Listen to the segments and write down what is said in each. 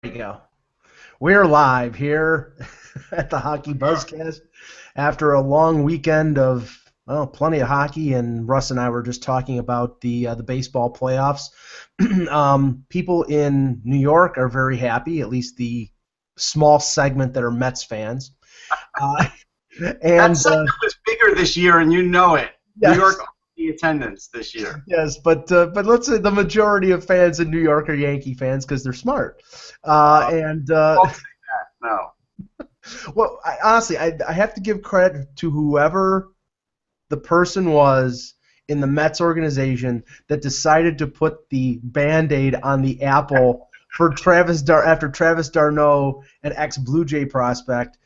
There you go. We're live here at the Hockey Buzzcast after a long weekend of plenty of hockey, and Russ and I were just talking about the baseball playoffs. People in New York are very happy, at least the small segment that are Mets fans. Uh, That and segment was bigger this year, and you know it. yes, New York the attendance this year. yes, but let's say the majority of fans in New York are Yankee fans because they're smart. And Don't say that. No. Well, honestly, I have to give credit to whoever the person was in the Mets organization that decided to put the Band-Aid on the apple for after Travis d'Arnaud, an ex-Blue Jay prospect,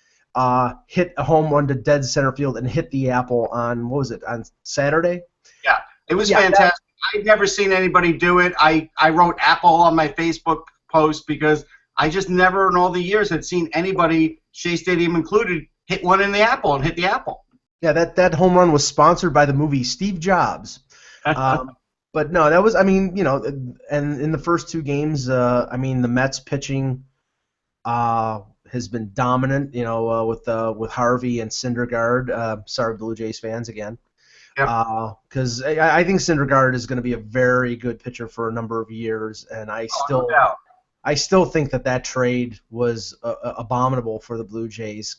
hit a home run to dead center field and hit the apple on, what was it, on Saturday? Yeah, it was Yeah, fantastic. I've never seen anybody do it. I wrote Apple on my Facebook post because I just never in all the years had seen anybody, Shea Stadium included, hit one in the apple and hit the apple. Yeah, that home run was sponsored by the movie Steve Jobs. But no, that was, and in the first two games, the Mets pitching has been dominant, with Harvey and Syndergaard. Sorry, Blue Jays fans again. Yep. Because I think Syndergaard is going to be a very good pitcher for a number of years, and No doubt. I still think that trade was abominable for the Blue Jays,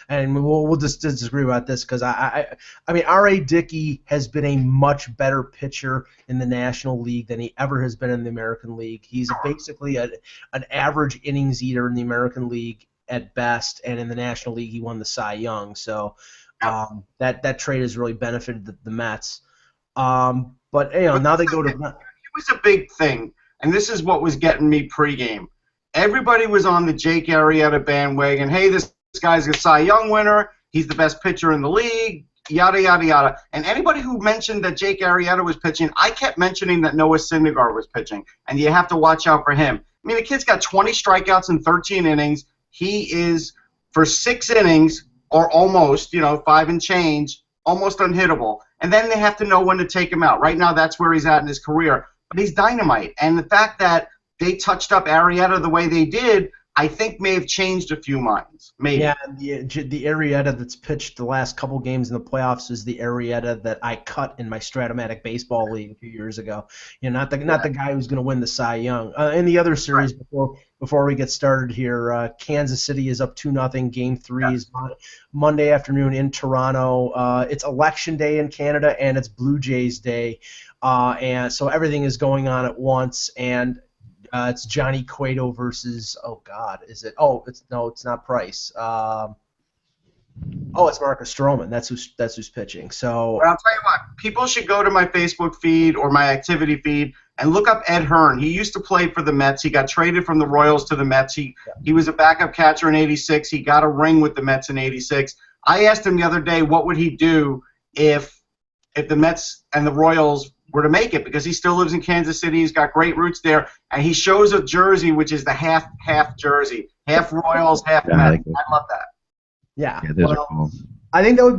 and we'll just disagree about this because R.A. Dickey has been a much better pitcher in the National League than he ever has been in the American League. He's basically an average innings eater in the American League at best, and in the National League he won the Cy Young. So that trade has really benefited the Mets. But now they go to. It was a big thing. And this is what was getting me pregame. Everybody was on the Jake Arrieta bandwagon. Hey, this guy's a Cy Young winner. He's the best pitcher in the league, yada, yada, yada. And anybody who mentioned that Jake Arrieta was pitching, I kept mentioning that Noah Syndergaard was pitching. And you have to watch out for him. I mean, the kid's got 20 strikeouts in 13 innings. He is, for 6 innings, or almost, 5 and change, almost unhittable. And then they have to know when to take him out. Right now, that's where he's at in his career. But he's dynamite. And the fact that they touched up Arrieta the way they did, I think may have changed a few minds. Maybe. Yeah, the Arrieta that's pitched the last couple games in the playoffs is the Arrieta that I cut in my Stratomatic Baseball League a few years ago. Not the guy who's going to win the Cy Young. In the other series, before we get started here, Kansas City is up 2-0. Game 3 is Monday afternoon in Toronto. It's Election Day in Canada, and it's Blue Jays Day. And so everything is going on at once, and it's Johnny Cueto versus it's not Price. It's Marcus Stroman. That's who's pitching. So but I'll tell you what, people should go to my Facebook feed or my activity feed and look up Ed Hearn. He used to play for the Mets. He got traded from the Royals to the Mets. He was a backup catcher in '86. He got a ring with the Mets in '86. I asked him the other day what would he do if the Mets and the Royals were to make it, because he still lives in Kansas City. He's got great roots there, and he shows a jersey which is the half jersey, half Royals, half Mets. I love that. Yeah, those are cool. I think that would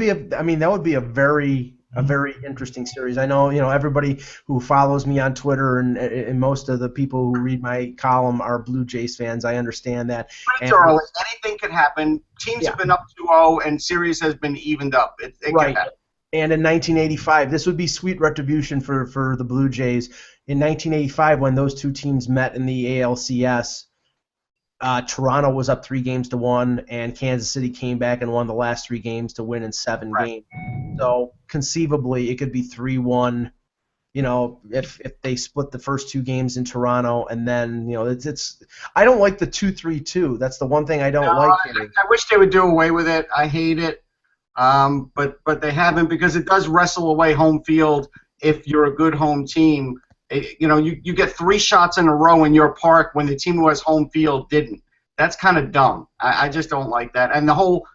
be a very interesting series. I know everybody who follows me on Twitter and most of the people who read my column are Blue Jays fans. I understand that. But it's early. Anything could happen. Teams have been up 2-0, and series has been evened up. It can happen. And in 1985, this would be sweet retribution for the Blue Jays. In 1985, when those two teams met in the ALCS, Toronto was up 3-1, and Kansas City came back and won the last 3 games to win in 7 games. So conceivably, it could be 3-1. If they split the first 2 games in Toronto, and then it's. I don't like the 2-3-2. That's the one thing I don't like. I wish they would do away with it. I hate it. But they haven't, because it does wrestle away home field if you're a good home team. You get 3 shots in a row in your park when the team who has home field didn't. That's kind of dumb. I just don't like that. And the whole.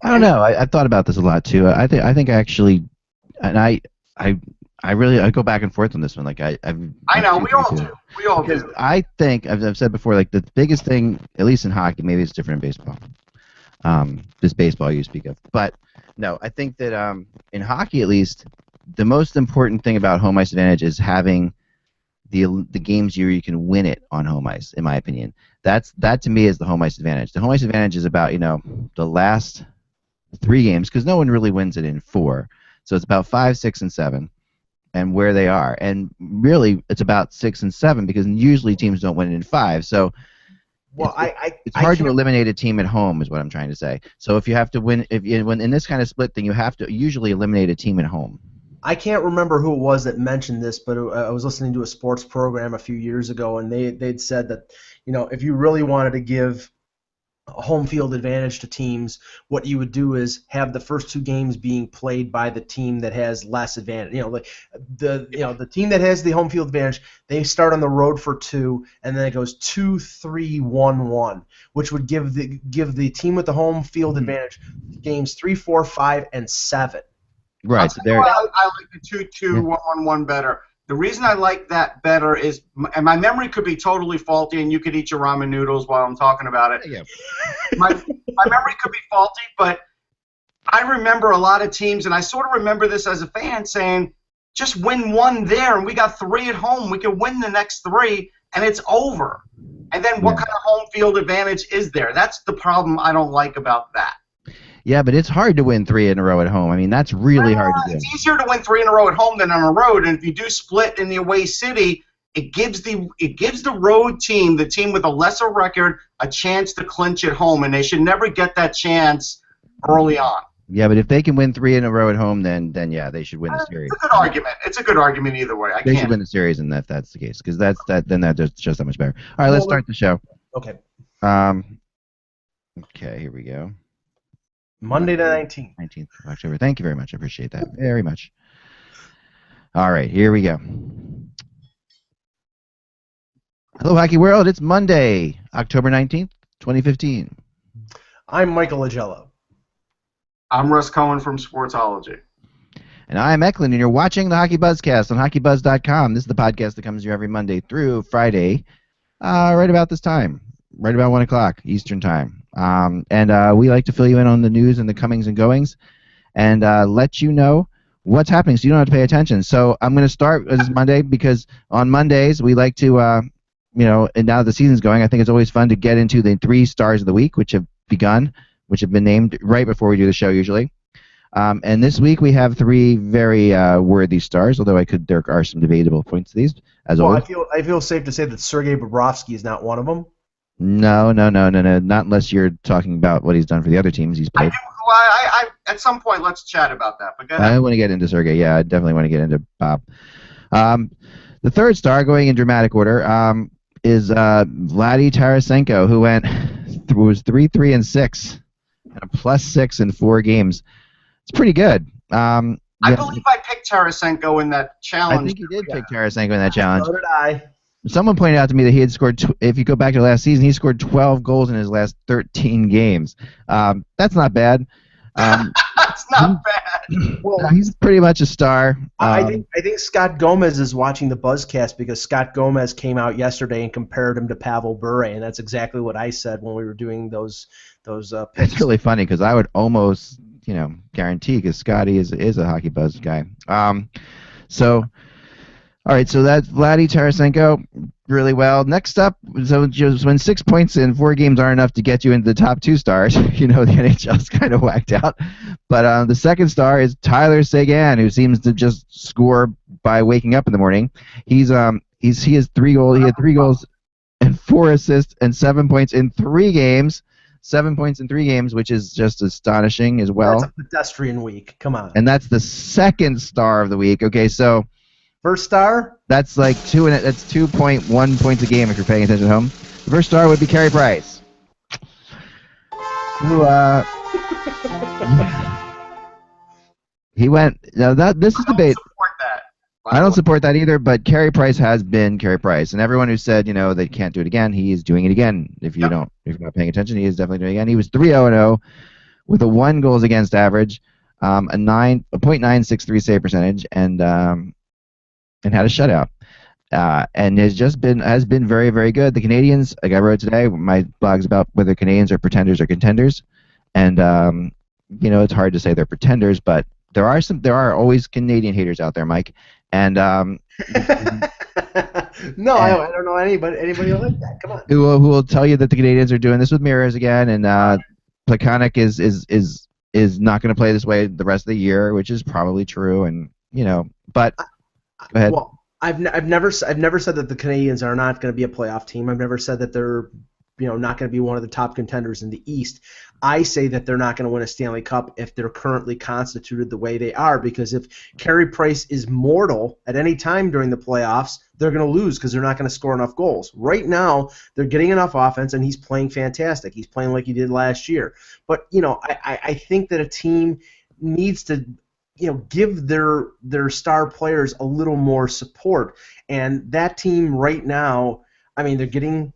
I don't know. I thought about this a lot too. I think actually, and I go back and forth on this one. Like I know we all do. We all do. I think I've said before. Like the biggest thing, at least in hockey, maybe it's different in baseball. This baseball you speak of. But no, I think that in hockey at least, the most important thing about home ice advantage is having the games you can win it on home ice, in my opinion. That to me is the home ice advantage. The home ice advantage is about the last 3 games, because no one really wins it in 4. So it's about 5, 6, and 7, and where they are. And really, it's about 6 and 7 because usually teams don't win it in 5. So well, it's hard to eliminate a team at home, is what I'm trying to say. So if you have to win, when in this kind of split thing, you have to usually eliminate a team at home. I can't remember who it was that mentioned this, but I was listening to a sports program a few years ago, and they'd said that if you really wanted to give a home field advantage to teams, what you would do is have the first 2 games being played by the team that has less advantage. The team that has the home field advantage, they start on the road for 2, and then it goes 2, 3, 1, 1, which would give the team with the home field advantage games 3, 4, 5, and 7. Right. So I like the 2-2, 1-1 better. The reason I like that better is, and my memory could be totally faulty, and you could eat your ramen noodles while I'm talking about it. Yeah. My memory could be faulty, but I remember a lot of teams, and I sort of remember this as a fan saying, just win 1 there, and we got 3 at home. We can win the next 3, and it's over. And then what kind of home field advantage is there? That's the problem I don't like about that. Yeah, but it's hard to win 3 in a row at home. I mean, that's really hard to do. It's easier to win 3 in a row at home than on the road, and if you do split in the away city, it gives the road team, the team with a lesser record, a chance to clinch at home, and they should never get that chance early on. Yeah, but if they can win 3 in a row at home, then yeah, they should win the series. It's a good argument. It's a good argument either way. They should win the series, and if that's the case, because then that's just that much better. All right, let's start the show. Okay. Okay, here we go. Monday the 19th. 19th of October. Thank you very much. I appreciate that very much. All right, here we go. Hello, Hockey World. It's Monday, October 19th, 2015. I'm Michael Agello. I'm Russ Cohen from Sportsology. And I'm Eklund, and you're watching the Hockey Buzzcast on HockeyBuzz.com. This is the podcast that comes to you every Monday through Friday, right about this time, right about 1 o'clock Eastern Time. And we like to fill you in on the news and the comings and goings and let you know what's happening so you don't have to pay attention. So I'm going to start this Monday because on Mondays we like to, and now the season's going, I think it's always fun to get into the 3 stars of the week, which have begun, which have been named right before we do the show usually. And this week we have 3 very worthy stars, although there are some debatable points to these, as always. I feel safe to say that Sergei Bobrovsky is not one of them. No, not unless you're talking about what he's done for the other teams he's played. I at some point, let's chat about that. But go ahead. I want to get into Sergei. Yeah, I definitely want to get into Bob. The 3rd star, going in dramatic order, is Vladdy Tarasenko, who was 3-3-6 and a +6 in 4 games. It's pretty good. I believe I picked Tarasenko in that challenge. I think you did pick Tarasenko in that challenge. So did I. Someone pointed out to me that he had scored, if you go back to last season, he scored 12 goals in his last 13 games. That's not bad. That's not bad. Well, he's pretty much a star. I think Scott Gomez is watching the Buzzcast because Scott Gomez came out yesterday and compared him to Pavel Bure, and that's exactly what I said when we were doing those picks. It's really funny because I would almost, guarantee, because Scotty is a Hockey Buzz guy. All right, so that's Vladdy Tarasenko really well. Next up, so just when 6 points in 4 games aren't enough to get you into the top 2 stars, the NHL's kind of whacked out. But the 2nd star is Tyler Seguin, who seems to just score by waking up in the morning. He has 3 goals. He had 3 goals and 4 assists and 7 points in 3 games. 7 points in 3 games, which is just astonishing as well. That's a pedestrian week. Come on. And that's the 2nd star of the week. Okay, so. First star? That's like that's 2.1 points a game if you're paying attention at home. The first star would be Carey Price. Who he went. Now this is debate. I don't support that either, but Carey Price has been Carey Price, and everyone who said they can't do it again, he is doing it again. If you're not paying attention, he is definitely doing it again. He was 3-0-0 with a 1 goals against average, a .963 save percentage, and had a shutout, and has been very, very good. The Canadians, like I wrote today, my blog's about whether Canadians are pretenders or contenders, and it's hard to say they're pretenders, but there are always Canadian haters out there, Mike, And No, I don't know anybody like that. Come on. who will tell you that the Canadians are doing this with mirrors again, and Plekanec is not going to play this way the rest of the year, which is probably true. And but go ahead. Well, I've never said that the Canadians are not going to be a playoff team. I've never said that they're not going to be one of the top contenders in the East. I say that they're not going to win a Stanley Cup if they're currently constituted the way they are, because if Carey Price is mortal at any time during the playoffs, they're going to lose because they're not going to score enough goals. Right now, they're getting enough offense, and he's playing fantastic. He's playing like he did last year. But, I think that a team needs to give their star players a little more support. And that team right now, I mean, they're getting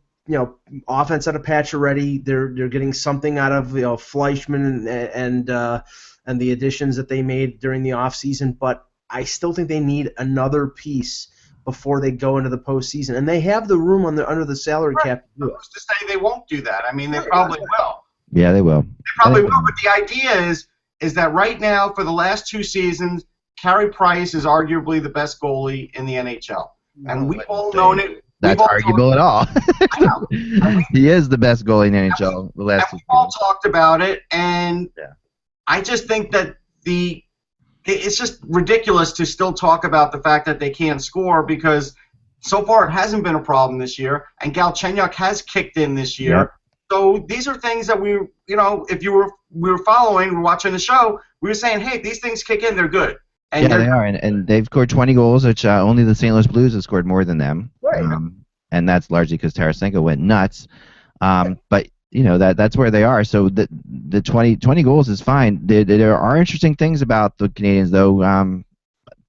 offense out of Pacioretty. They're getting something out of Fleischmann and the additions that they made during the offseason. But I still think they need another piece before they go into the postseason, and they have the room under the salary cap to do it. Who's to say they won't do that? I mean, they probably will. Yeah, they will. They probably will. But the idea is that right now, for the last 2 seasons, Carey Price is arguably the best goalie in the NHL, and we've all known it. That's arguable at all. I know. He is the best goalie in the NHL the last 2 seasons. We've all talked about it, and I just think that it's just ridiculous to still talk about the fact that they can't score, because so far it hasn't been a problem this year, and Galchenyuk has kicked in this year. Yep. So these are things that we were following, we were watching the show, we were saying, hey, these things kick in, they're good. And they are, and they've scored 20 goals, which only the St. Louis Blues have scored more than them. Right. And that's largely because Tarasenko went nuts. But that's where they are. So the 20 goals is fine. There are interesting things about the Canadians, though.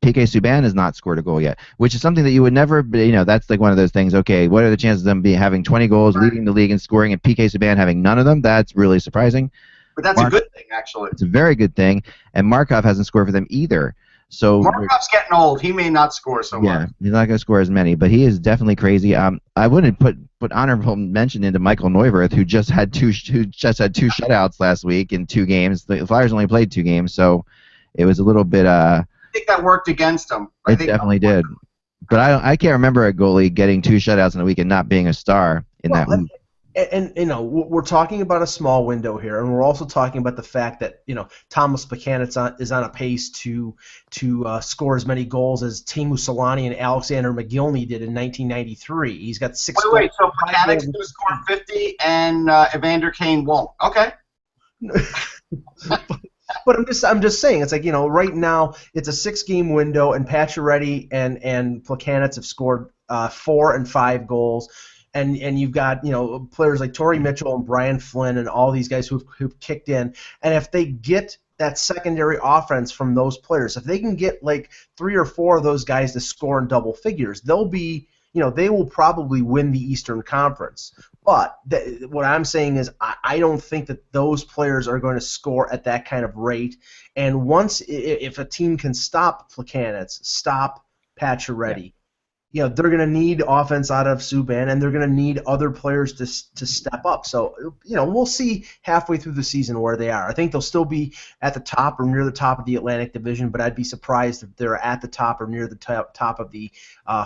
PK Subban has not scored a goal yet, which is something that you would never. That's like one of those things. Okay, what are the chances of them having 20 goals, leading the league in scoring, and PK Subban having none of them? That's really surprising. But that's a good thing, actually. It's a very good thing. And Markov hasn't scored for them either. So Markov's getting old. He may not score so much. Yeah, he's not going to score as many, but he is definitely crazy. I wouldn't put honorable mention into Michael Neuwirth, who just had two shutouts last week in 2 games. The Flyers only played 2 games, so it was a little bit. I think that worked against him. It definitely did. But I can't remember a goalie getting 2 shutouts in a week and not being a star in that week. And we're talking about a small window here, and we're also talking about the fact that Thomas Plekanec is on a pace to score as many goals as Teemu Selanne and Alexander McGillney did in 1993. He's got 6 goals. Wait, so Plekanec's going to score 50 and Evander Kane won't? Okay. But I'm just saying, it's like right now it's a 6-game window, and Pacioretty and Plekanec have scored 4 and 5 goals. And you've got players like Torrey Mitchell and Brian Flynn and all these guys who've kicked in. And if they get that secondary offense from those players, if they can get like 3 or 4 of those guys to score in double figures, they'll be they will probably win the Eastern Conference. But what I'm saying is I don't think that those players are going to score at that kind of rate. And if a team can stop Plekanec, stop Pacioretty, they're going to need offense out of Subban, and they're going to need other players to step up. So, we'll see halfway through the season where they are. I think they'll still be at the top or near the top of the Atlantic Division, but I'd be surprised if they're at the top or near the top of the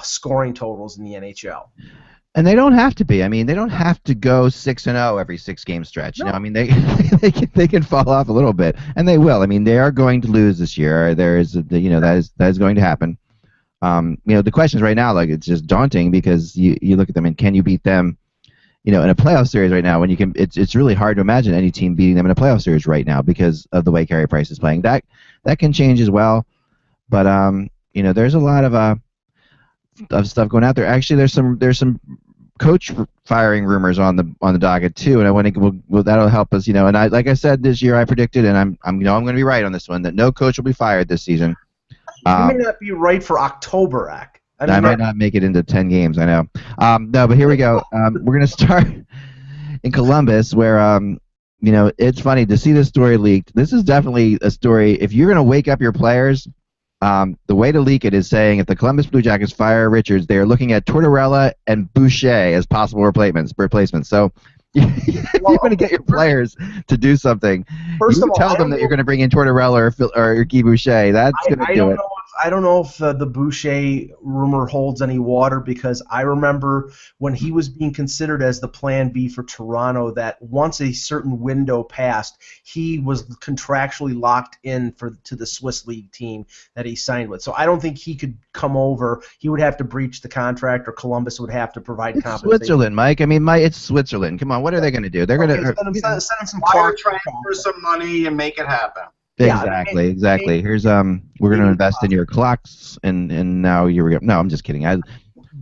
scoring totals in the NHL. And they don't have to be. I mean, they don't have to go 6-0 every 6-game stretch. No. I mean, they can fall off a little bit, and they will. I mean, they are going to lose this year. There is, that is going to happen. The questions right now, like, it's just daunting because you look at them and can you beat them, in a playoff series right now when you can? It's really hard to imagine any team beating them in a playoff series right now because of the way Carey Price is playing. That can change as well, but there's a lot of stuff going out there. Actually, there's some coach firing rumors on the docket too, and I want to that'll help us. And I, like I said, this year I predicted, and I'm going to be right on this one, that no coach will be fired this season. You may not be right for October, Ak. I might not make it into 10 games, I know. No, but here we go. We're going to start in Columbus where, it's funny to see this story leaked. This is definitely a story. If you're going to wake up your players, the way to leak it is saying if the Columbus Blue Jackets fire Richards, they are looking at Tortorella and Boucher as possible replacements. So you're going to get your players to do something. First of all, tell them that you're going to bring in Tortorella or Guy Boucher. That's going to do it. I don't know if the Boucher rumor holds any water, because I remember when he was being considered as the plan B for Toronto, that once a certain window passed, he was contractually locked in to the Swiss League team that he signed with. So I don't think he could come over. He would have to breach the contract, or Columbus would have to provide It's compensation. Switzerland, Mike. I mean, it's Switzerland. Come on, what are they going to do? They're going to send him some wire clock. transfer some money and make it happen. exactly. Here's we're going to invest in your clocks, and now you're no. I'm just kidding.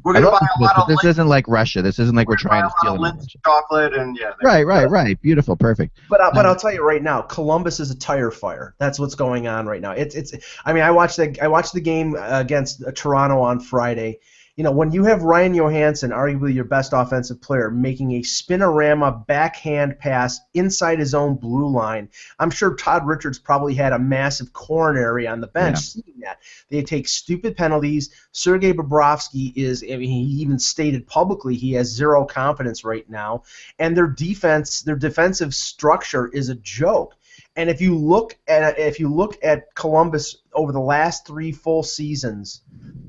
We're going to buy a lot of. This isn't like Russia. This isn't like we're trying to steal chocolate and yeah. Right. Beautiful, perfect. But I'll tell you right now, Columbus is a tire fire. That's what's going on right now. It's. I mean, I watched the game against Toronto on Friday. You know, when you have Ryan Johansson, arguably your best offensive player, making a spinorama backhand pass inside his own blue line, I'm sure Todd Richards probably had a massive coronary on the bench seeing that. They take stupid penalties. Sergei Bobrovsky he even stated publicly he has zero confidence right now, and their defensive structure is a joke. And if you look at Columbus over the last 3 full seasons,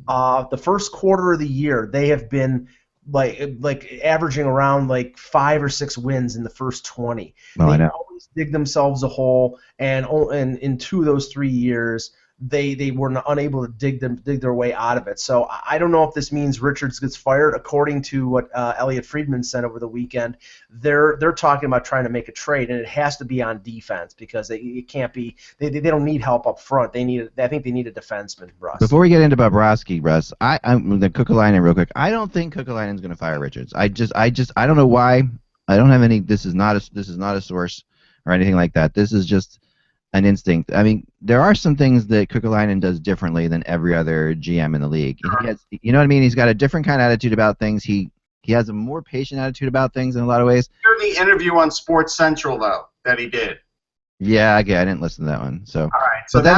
the first quarter of the year they have been like averaging around like 5 or 6 wins in the first 20. They always dig themselves a hole, and in 2 of those 3 years they were unable to dig their way out of it. So I don't know if this means Richards gets fired. According to what Elliot Friedman said over the weekend, they're talking about trying to make a trade, and it has to be on defense, because it can't be. They don't need help up front. I think they need a defenseman, Russ. Before we get into Bobrovsky, Russ, I'm the Kukalainen real quick. I don't think Kukalainen's going to fire Richards. I don't know why. I don't have any. This is not a source or anything like that. This is just an instinct. I mean, there are some things that Kukalainen does differently than every other GM in the league. He has, you know what I mean? He's got a different kind of attitude about things. He has a more patient attitude about things in a lot of ways. Hear the interview on Sports Central though that he did. Yeah, I didn't listen to that one. So, all right. So but then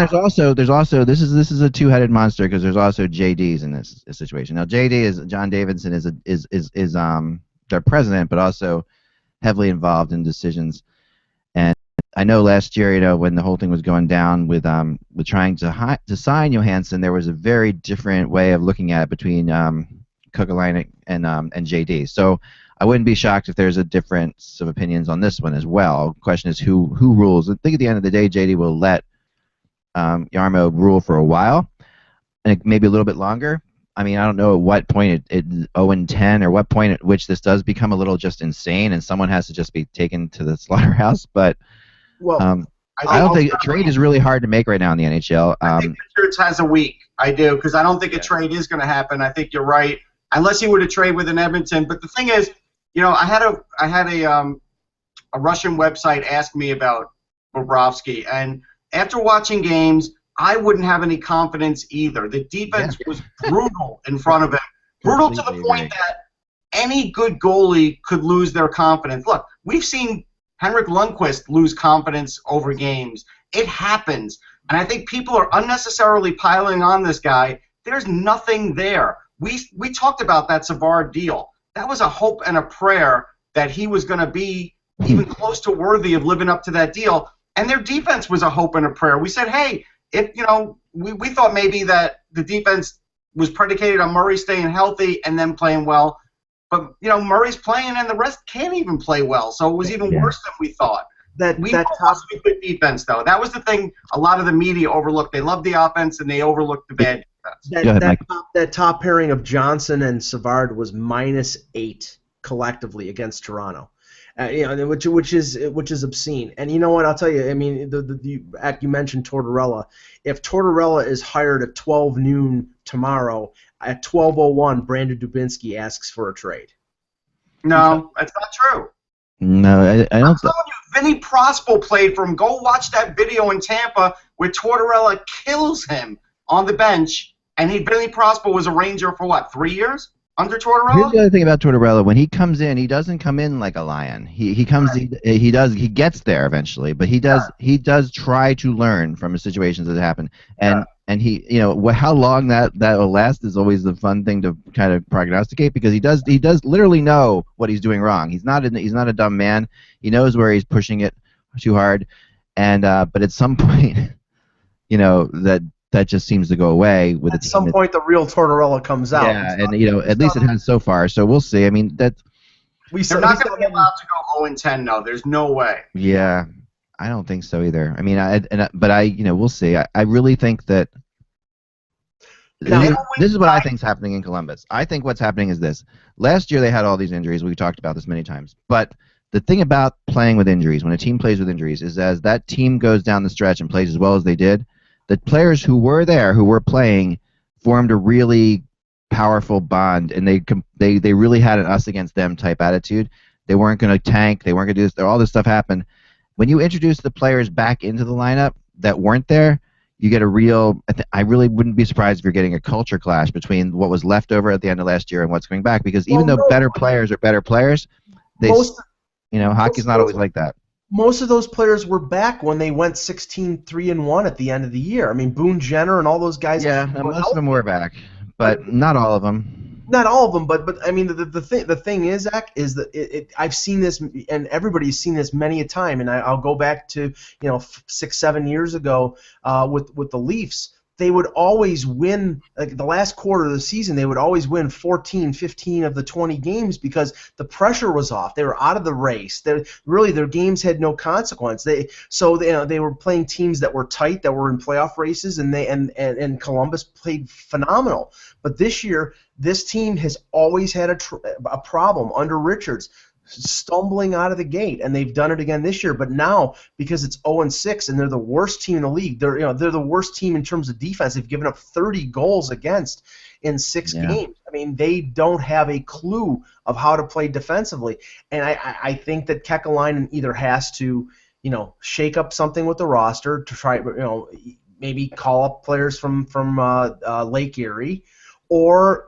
there's also this is a two-headed monster, because there's also JDs in this situation. Now, JD is John Davidson is their president, but also heavily involved in decisions. And I know last year, you know, when the whole thing was going down with trying to sign Johansson, there was a very different way of looking at it between Kukalainen and JD. So I wouldn't be shocked if there's a difference of opinions on this one as well. The question is who rules. I think at the end of the day, JD will let Jarmo rule for a while, and maybe a little bit longer. I mean, I don't know at what point it 0-10, or what point at which this does become a little just insane and someone has to just be taken to the slaughterhouse. But I don't think a trade is really hard to make right now in the NHL. I think Richards has a week. I do, because I don't think a trade is going to happen. I think you're right, unless he were to trade with an Edmonton. But the thing is, you know, I had a Russian website ask me about Bobrovsky, and after watching games, I wouldn't have any confidence either. The defense was brutal in front of him, brutal to the point that any good goalie could lose their confidence. Look, we've seen Henrik Lundqvist lose confidence over games. It happens. And I think people are unnecessarily piling on this guy. There's nothing there. We talked about that Savard deal. That was a hope and a prayer that he was going to be even close to worthy of living up to that deal. And their defense was a hope and a prayer. We said, hey, if you know, we thought maybe that the defense was predicated on Murray staying healthy and then playing well. But, you know, Murray's playing and the rest can't even play well. So it was even worse than we thought. We lost a good defense, though. That was the thing a lot of the media overlooked. They loved the offense and they overlooked the bad defense. That top pairing of Johnson and Savard was -8 collectively against Toronto. You know, which is obscene. And you know what? I'll tell you. I mean, you mentioned Tortorella. If Tortorella is hired at 12 noon tomorrow, at 12:01, Brandon Dubinsky asks for a trade. No, that's not true. No, I don't. I'm telling you, Vinny Prospal played for him. Go watch that video in Tampa where Tortorella kills him on the bench, and Vinny Prospal was a Ranger for what, 3 years? Under Tortorella? Here's the other thing about Tortorella. When he comes in, he doesn't come in like a lion. He comes. Right. He gets there eventually, but he does try to learn from the situations that happen. And he, you know, how long that will last is always the fun thing to kind of prognosticate, because he does literally know what he's doing wrong. He's not a dumb man. He knows where he's pushing it too hard, and but at some point, you know, that that just seems to go away with At some point, the real Tortorella comes out. Yeah, and at least it has so far. So we'll see. I mean, they're not going to be allowed to go 0-10. No, there's no way. Yeah, I don't think so either. I mean, we'll see. I really think that this is what I think is happening in Columbus. I think what's happening is this. Last year they had all these injuries. We talked about this many times. But the thing about playing with injuries, when a team plays with injuries, is as that team goes down the stretch and plays as well as they did, the players who were there, who were playing, formed a really powerful bond, and they really had an us against them type attitude. They weren't going to tank. They weren't going to do this. All this stuff happened. When you introduce the players back into the lineup that weren't there, you get a real. I really wouldn't be surprised if you're getting a culture clash between what was left over at the end of last year and what's coming back. Because even though better players are better players, hockey's not always like that. Most of those players were back when they went 16-3-1 at the end of the year. I mean, Boone Jenner and all those guys. Yeah, most of them were back, but not all of them. Not all of them, but I mean the thing is, Zach, is that I've seen this, and everybody's seen this many a time, and I'll go back to 6-7 years ago with the Leafs. They would always win, like the last quarter of the season, they would always win 14, 15 of the 20 games because the pressure was off. They were out of the race. Their games had no consequence. They were playing teams that were tight, that were in playoff races, and Columbus played phenomenal. But this year, this team has always had a problem under Richards, stumbling out of the gate, and they've done it again this year. But now, because it's 0-6 and they're the worst team in the league, they're the worst team in terms of defense. They've given up 30 goals against in 6 games. I mean, they don't have a clue of how to play defensively, and I think that Kekalainen either has to shake up something with the roster to try maybe call up players from Lake Erie, or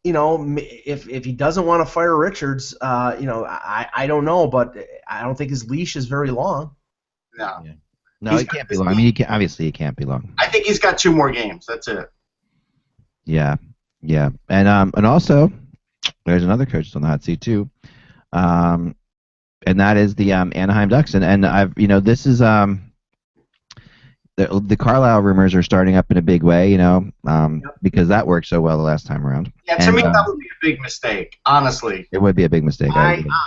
if he doesn't want to fire Richards, I don't know, but I don't think his leash is very long. No. Yeah. No, it can't be long. I mean, obviously it can't be long. I think he's got 2 more games. That's it. Yeah, and also there's another coach on the hot seat too, and that is the Anaheim Ducks, and I've this is The Carlisle rumors are starting up in a big way, because that worked so well the last time around. Yeah, to me that would be a big mistake, honestly. It would be a big mistake.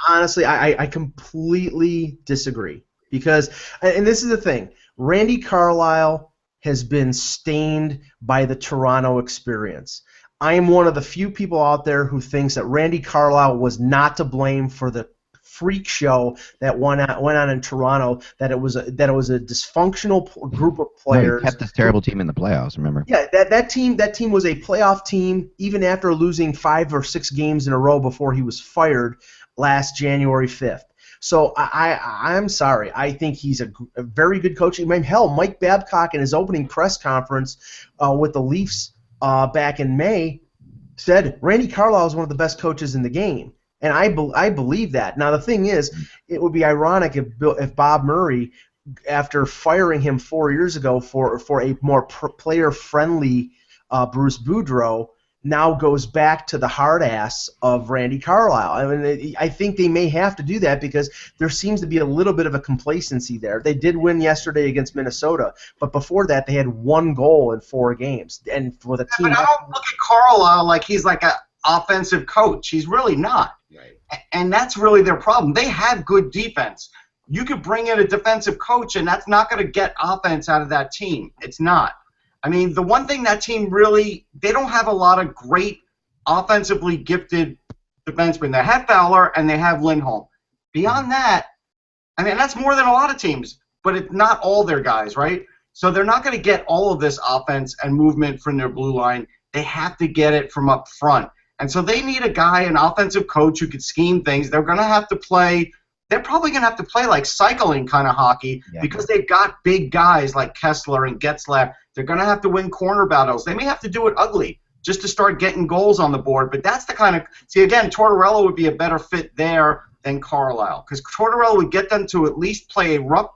Honestly, I completely disagree because, and this is the thing, Randy Carlisle has been stained by the Toronto experience. I am one of the few people out there who thinks that Randy Carlisle was not to blame for the freak show that went on in Toronto. That it was a dysfunctional group of players. He kept this terrible team in the playoffs. Remember? Yeah, that team was a playoff team even after losing 5 or 6 games in a row before he was fired last January 5th. So I'm sorry. I think he's a very good coach. I mean, hell, Mike Babcock in his opening press conference with the Leafs back in May said Randy Carlisle is one of the best coaches in the game. And I believe that. Now, the thing is, it would be ironic if Bob Murray, after firing him 4 years ago for a more player-friendly Bruce Boudreau, now goes back to the hard ass of Randy Carlisle. I mean, I think they may have to do that because there seems to be a little bit of a complacency there. They did win yesterday against Minnesota, but before that they had 1 goal in 4 games. And for the team, but I don't look at Carlisle like he's like an offensive coach. He's really not. Right. And that's really their problem. They have good defense. You could bring in a defensive coach, and that's not going to get offense out of that team. It's not. I mean, the one thing that team really, they don't have a lot of great offensively gifted defensemen. They have Fowler and they have Lindholm. Beyond that, I mean, that's more than a lot of teams, but it's not all their guys, right? So they're not going to get all of this offense and movement from their blue line. They have to get it from up front. And so they need a guy, an offensive coach who could scheme things. They're going to have to play. They're probably going to have to play like cycling kind of hockey because they've got big guys like Kessler and Getzlaff. They're going to have to win corner battles. They may have to do it ugly just to start getting goals on the board. But that's the kind of – see, again, Tortorella would be a better fit there than Carlisle because Tortorella would get them to at least play a rough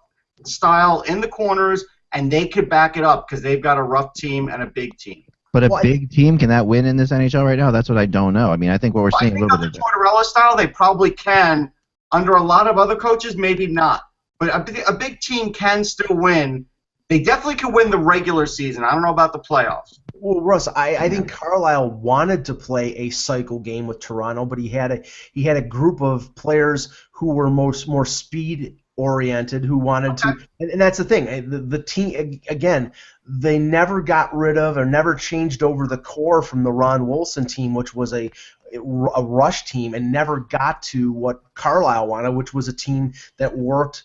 style in the corners, and they could back it up because they've got a rough team and a big team. But big team, can that win in this NHL right now? That's what I don't know. I mean, I think what we're seeing a little bit. Under Tortorella style, they probably can. Under a lot of other coaches, maybe not. But a big team can still win. They definitely could win the regular season. I don't know about the playoffs. Well, Russ, I think Carlisle wanted to play a cycle game with Toronto, but he had a group of players who were more speed oriented, who wanted to, and that's the thing. The team, again, they never got rid of or never changed over the core from the Ron Wilson team, which was a rush team, and never got to what Carlisle wanted, which was a team that worked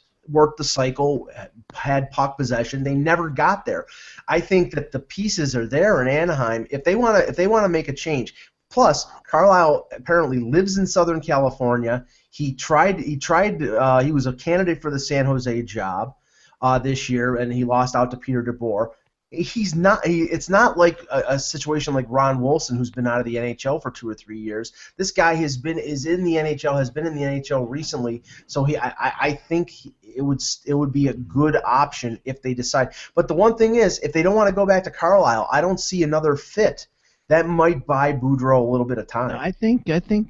the cycle, had puck possession. They never got there. I think that the pieces are there in Anaheim if they want to make a change. Plus, Carlisle apparently lives in Southern California. He was a candidate for the San Jose job this year, and he lost out to Peter DeBoer. It's not like a situation like Ron Wilson, who's been out of the NHL for 2 or 3 years. This guy has been in the NHL recently. So I think it would be a good option if they decide. But the one thing is, if they don't want to go back to Carlisle, I don't see another fit. That might buy Boudreau a little bit of time. I think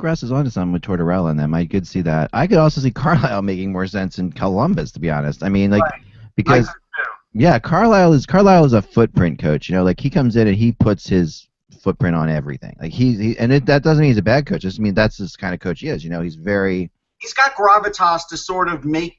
Russ is onto something with Tortorella and them. I could see that. I could also see Carlisle making more sense in Columbus, to be honest. I mean, like, right. Because yeah, Carlisle is a footprint coach. You know, like he comes in and he puts his footprint on everything. Like that doesn't mean he's a bad coach. It just means that's the kind of coach he is. You know, he's got gravitas to sort of make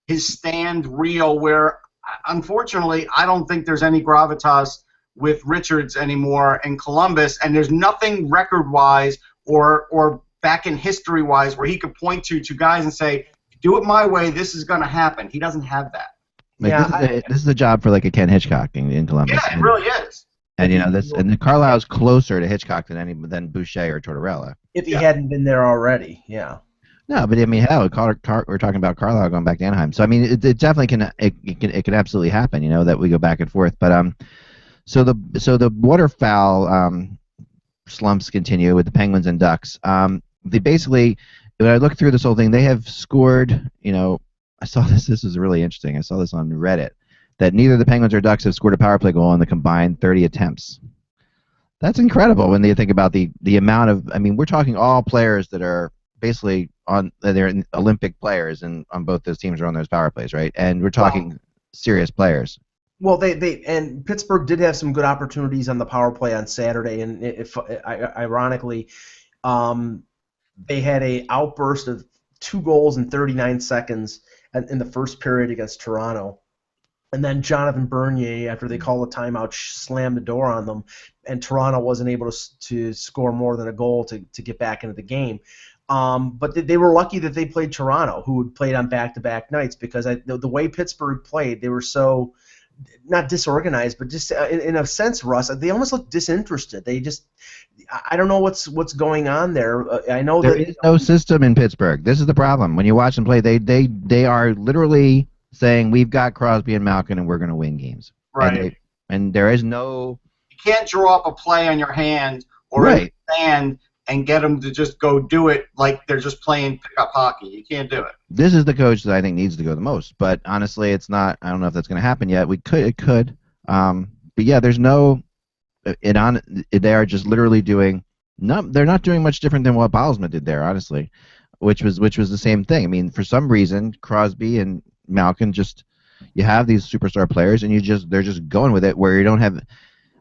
his stand real. Where unfortunately, I don't think there's any gravitas with Richards anymore in Columbus, and there's nothing record-wise or back in history-wise where he could point to guys and say, "Do it my way. This is going to happen." He doesn't have that. Like, this is a job for like a Ken Hitchcock in Columbus. Yeah, it really is. And you know and Carlisle's closer to Hitchcock than Boucher or Tortorella. If he hadn't been there already, yeah. No, but I mean, hell, we're talking about Carlisle going back to Anaheim. So I mean, it definitely can absolutely happen. You know, that we go back and forth. But so the waterfowl slumps continue with the Penguins and Ducks. They basically, when I look through this whole thing, they have scored. You know, I saw this. This is really interesting. I saw this on Reddit that neither the Penguins or Ducks have scored a power play goal in the combined 30 attempts. That's incredible when you think about the amount of. I mean, we're talking all players that are basically they're Olympic players, and on both those teams are on those power plays, right? And we're talking serious players. Well, and Pittsburgh did have some good opportunities on the power play on Saturday, and ironically, they had a outburst of 2 goals in 39 seconds in the first period against Toronto. And then Jonathan Bernier, after they called a timeout, slammed the door on them, and Toronto wasn't able to score more than a goal to get back into the game. But they were lucky that they played Toronto, who had played on back-to-back nights, because the way Pittsburgh played, they were so not disorganized, but just in a sense, Russ, they almost look disinterested. I don't know what's going on there. I know there is no system in Pittsburgh. This is the problem. When you watch them play, they are literally saying, we've got Crosby and Malkin and we're going to win games. Right. And there is no... You can't draw up a play on your hand or in the sand and get them to just go do it like they're just playing pickup hockey. You can't do it. This is the coach that I think needs to go the most. But honestly, it's not... I don't know if that's going to happen yet. It could. But yeah, there's no... They are just literally doing... they're not doing much different than what Bylsma did there, honestly, which was the same thing. I mean, for some reason, Crosby and Malkin you have these superstar players and they're just going with it, where you don't have.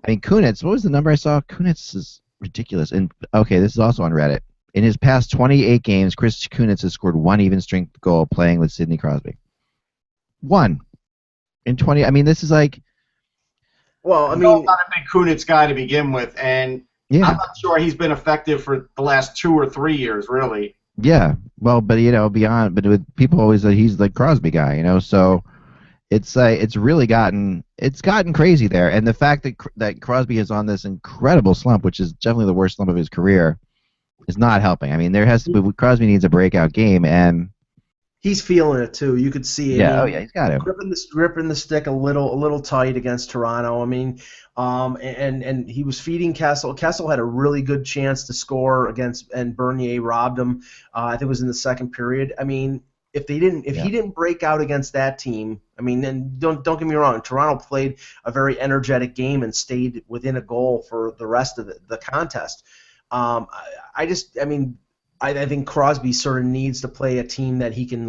I mean, Kunitz, what was the number I saw? Kunitz is ridiculous. And okay, this is also on Reddit. In his past 28 games, Chris Kunitz has scored 1 even strength goal playing with Sidney Crosby. 1 in 20. I mean, this is like. Well, I mean, I'm not a big Kunitz guy to begin with, and I'm not sure he's been effective for the last 2 or 3 years, really. Yeah, well, but but with people always say he's the Crosby guy, so it's really gotten crazy there, and the fact that Crosby is on this incredible slump, which is definitely the worst slump of his career, is not helping. I mean, Crosby needs a breakout game, and he's feeling it too. You could see it. Yeah, he's got it. Gripping the stick a little tight against Toronto. I mean, and he was feeding Kessel. Kessel had a really good chance to score and Bernier robbed him. I think it was in the second period. I mean, if he didn't break out against that team, I mean, and don't get me wrong, Toronto played a very energetic game and stayed within a goal for the rest of the contest. I think Crosby sort of needs to play a team that he can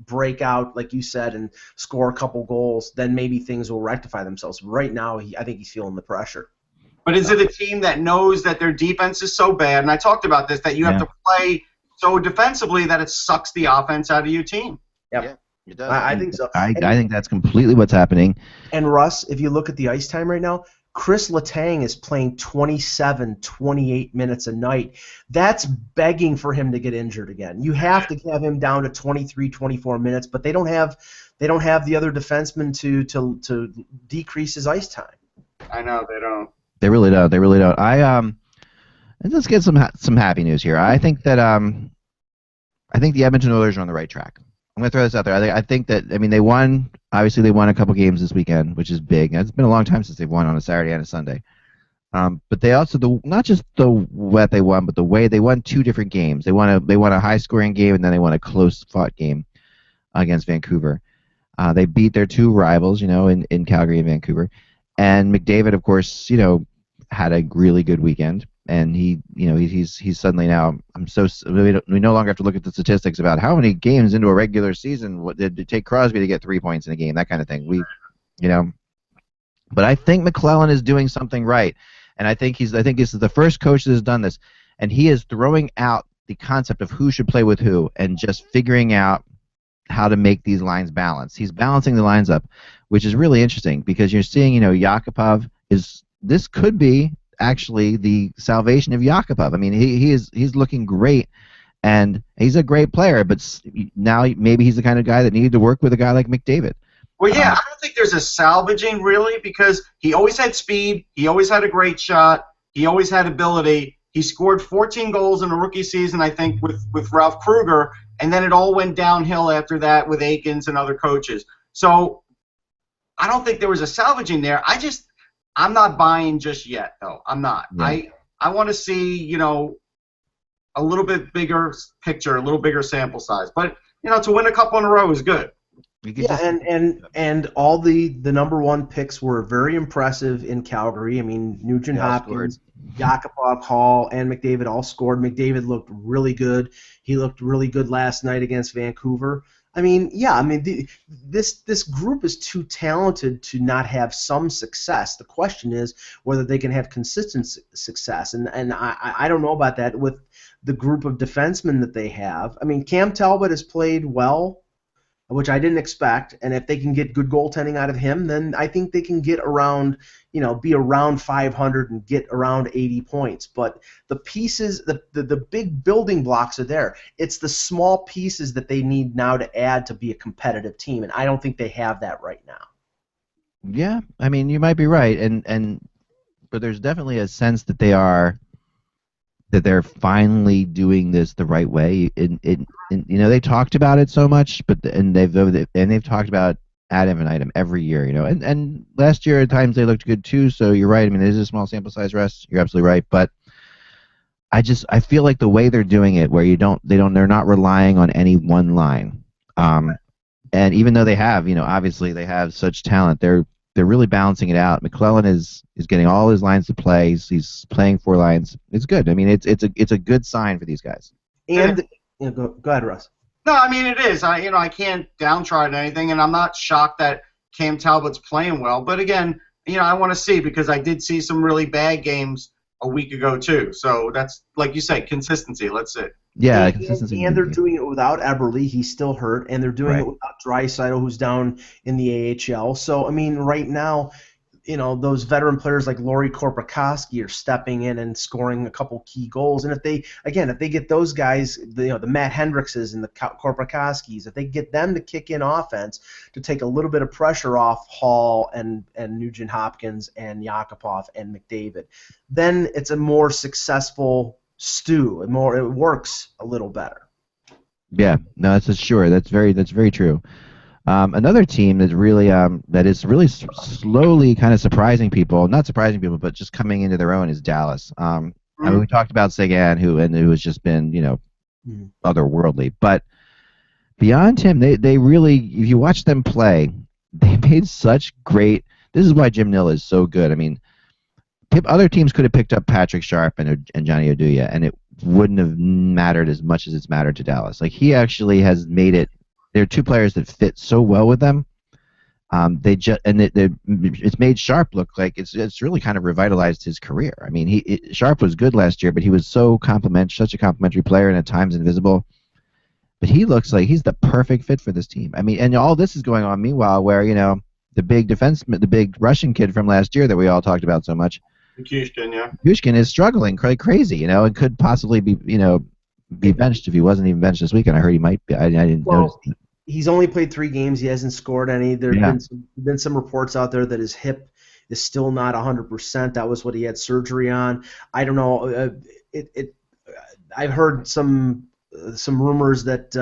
break out, like you said, and score a couple goals, then maybe things will rectify themselves. Right now, I think he's feeling the pressure. But is it a team that knows that their defense is so bad, and I talked about this, that you have to play so defensively that it sucks the offense out of your team? Yep. Yeah, it does. I think so. I think that's completely what's happening. And Russ, if you look at the ice time right now, Chris Letang is playing 27, 28 minutes a night. That's begging for him to get injured again. You have to have him down to 23, 24 minutes, but they don't have the other defensemen to decrease his ice time. I know they don't. They really don't. They really don't. Let's get some happy news here. I think that I think the Edmonton Oilers are on the right track. I'm going to throw this out there. I think that, I mean, they won. Obviously, they won a couple games this weekend, which is big. It's been a long time since they've won on a Saturday and a Sunday. But they also, not just what they won, but the way they won 2 different games. They won a high-scoring game, and then they won a close-fought game against Vancouver. They beat their 2 rivals, in Calgary and Vancouver. And McDavid, of course, had a really good weekend. And he's suddenly now. We no longer have to look at the statistics about how many games into a regular season did it take Crosby to get 3 points in a game, that kind of thing. But I think McClellan is doing something right, and I think this is the first coach that has done this, and he is throwing out the concept of who should play with who, and just figuring out how to make these lines balance. He's balancing the lines up, which is really interesting because you're seeing, Yakupov this could be actually the salvation of Yakupov. I mean, he's looking great, and he's a great player, but now maybe he's the kind of guy that needed to work with a guy like McDavid. Well, yeah, I don't think there's a salvaging, really, because he always had speed, he always had a great shot, he always had ability. He scored 14 goals in a rookie season, I think, with Ralph Kruger, and then it all went downhill after that with Aikens and other coaches. So I don't think there was a salvaging there. I'm not buying just yet, though. I'm not. Yeah. I want to see, a little bit bigger picture, a little bigger sample size. But, to win a couple in a row is good. Yeah, and all the number 1 picks were very impressive in Calgary. I mean, Nugent Hopkins, Yakupov, Hall, and McDavid all scored. McDavid looked really good. He looked really good last night against Vancouver. I mean, this group is too talented to not have some success. The question is whether they can have consistent success, and I don't know about that with the group of defensemen that they have. I mean, Cam Talbot has played well, which I didn't expect, and if they can get good goaltending out of him, then I think they can get around, be around 500 and get around 80 points. But the pieces, the big building blocks are there. It's the small pieces that they need now to add to be a competitive team, and I don't think they have that right now. Yeah, I mean, you might be right, but there's definitely a sense that they're finally doing this the right way. They talked about it so much, they've talked about ad infinitum every year. And last year at times they looked good too. So you're right. I mean, it is a small sample size, Russ. You're absolutely right. But I feel like the way they're doing it, where they're not relying on any one line. And even though they have, obviously they have such talent, they're really balancing it out. McClellan is getting all his lines to play. He's playing 4 lines. It's good. I mean, it's a good sign for these guys. And go ahead, Russ. No, I mean it is. I can't downtrod anything, and I'm not shocked that Cam Talbot's playing well. But again, I want to see, because I did see some really bad games a week ago too. So that's, like you say, consistency. Let's see. Yeah, consistency. And they're doing it without Eberle. He's still hurt, and they're doing it without Draisaitl, who's down in the AHL. So I mean, right now, those veteran players like Lauri Korpikoski are stepping in and scoring a couple key goals. And if they get those guys, the Matt Hendrickses and the Korpikoskis, if they get them to kick in offense to take a little bit of pressure off Hall and Nugent Hopkins and Yakupov and McDavid, then it's a more successful stew. It works a little better. Yeah, no, that's sure. That's very true. Another team that is really slowly kind of surprising people, not surprising people, but just coming into their own, is Dallas. I mean, we talked about Seguin, who has just been, otherworldly. But beyond him, they really, if you watch them play, they made such great. This is why Jim Nill is so good. I mean, other teams could have picked up Patrick Sharp and Johnny Oduya, and it wouldn't have mattered as much as it's mattered to Dallas. Like, he actually has made it they're two players that fit so well with them. It's made Sharp look like it's really kind of revitalized his career. I mean, Sharp was good last year, but he was such a complimentary player and at times invisible. But he looks like he's the perfect fit for this team. I mean, and all this is going on meanwhile, where the big Russian kid from last year that we all talked about so much, Kushkin is struggling like crazy, and could possibly be benched if he wasn't even benched this weekend. I heard he might be. I didn't notice. He's only played 3 games. He hasn't scored any. There have been some reports out there that his hip is still not 100%. That was what he had surgery on. I don't know. I've heard some rumors that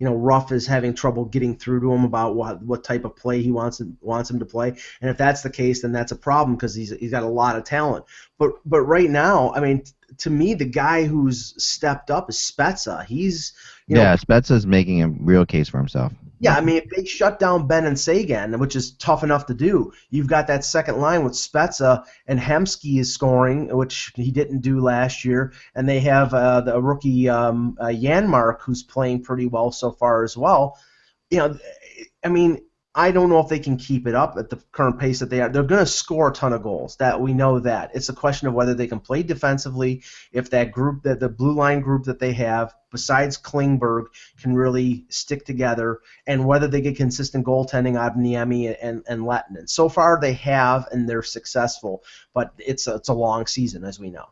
Ruff is having trouble getting through to him about what type of play he wants him to play. And if that's the case, then that's a problem because he's got a lot of talent. But right now, I mean, to me, the guy who's stepped up is Spezza. He's Spezza's making a real case for himself. Yeah, I mean, if they shut down Ben and Sagan, which is tough enough to do, you've got that second line with Spezza and Hemsky is scoring, which he didn't do last year, and they have the rookie Janmark who's playing pretty well so far as well. I mean, I don't know if they can keep it up at the current pace that they are. They're going to score a ton of goals. That we know that. It's a question of whether they can play defensively, if that group, the blue line group that they have, besides Klingberg, can really stick together, and whether they get consistent goaltending out of Niemi and Lettinen. So far they have, and they're successful, but it's a long season, as we know.